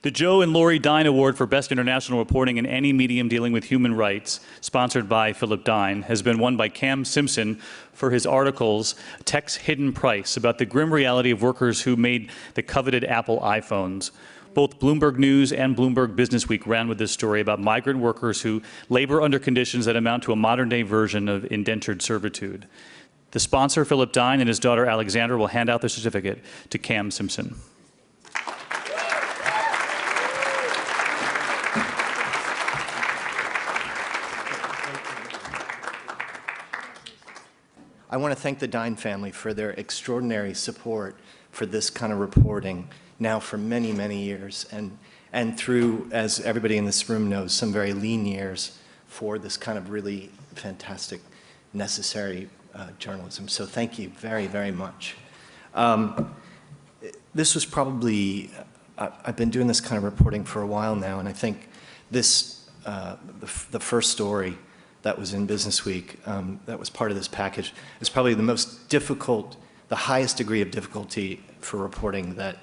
The Joe and Laurie Dine Award for Best International Reporting in Any Medium Dealing with Human Rights, sponsored by Philip Dine, has been won by Cam Simpson for his articles, Tech's Hidden Price, about the grim reality of workers who made the coveted Apple iPhones. Both Bloomberg News and Bloomberg Businessweek ran with this story about migrant workers who labor under conditions that amount to a modern-day version of indentured servitude. The sponsor, Philip Dine, and his daughter Alexandra will hand out the certificate to Cam Simpson. I want to thank the Dine family for their extraordinary support for this kind of reporting now for many, many years, and through, as everybody in this room knows, some very lean years for this kind of really fantastic, necessary journalism. So thank you very, very much. This was probably, I've been doing this kind of reporting for a while now, and I think this, the first story that was in Businessweek, that was part of this package, is probably the most difficult, the highest degree of difficulty for reporting that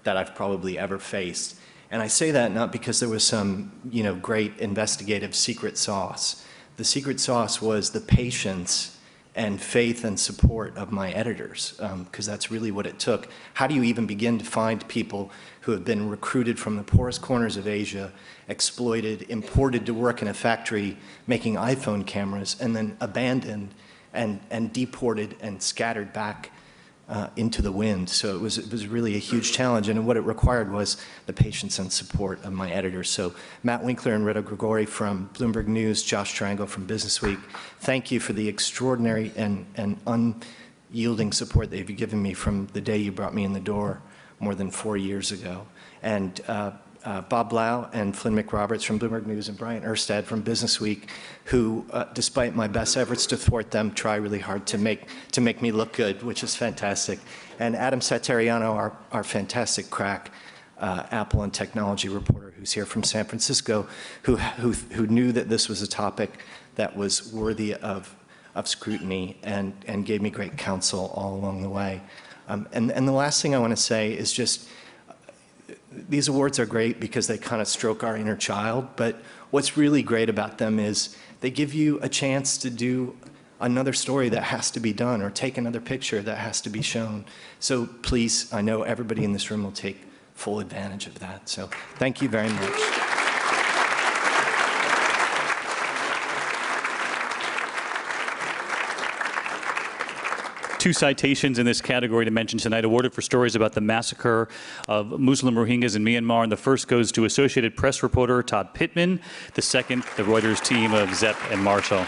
I've probably ever faced. And I say that not because there was some, great investigative secret sauce. The secret sauce was the patience and faith and support of my editors, because that's really what it took. How do you even begin to find people who have been recruited from the poorest corners of Asia, exploited, imported to work in a factory making iPhone cameras, and then abandoned and deported and scattered back into the wind? So it was really a huge challenge, and what it required was the patience and support of my editors. So Matt Winkler and Rita Grigori from Bloomberg News, Josh Triangle from Businessweek, thank you for the extraordinary and unyielding support that you've given me from the day you brought me in the door more than 4 years ago. And Bob Blau and Flynn McRoberts from Bloomberg News and Brian Erstad from Businessweek, who, despite my best efforts to thwart them, try really hard to make me look good, which is fantastic. And Adam Satariano, our fantastic crack Apple and technology reporter who's here from San Francisco, who knew that this was a topic that was worthy of scrutiny and gave me great counsel all along the way. And the last thing I want to say is just, these awards are great because they kind of stroke our inner child, but what's really great about them is they give you a chance to do another story that has to be done or take another picture that has to be shown. So please, I know everybody in this room will take full advantage of that. So thank you very much. Two citations in this category to mention tonight, awarded for stories about the massacre of Muslim Rohingyas in Myanmar. And the first goes to Associated Press reporter Todd Pittman. The second, the Reuters team of Zepp and Marshall.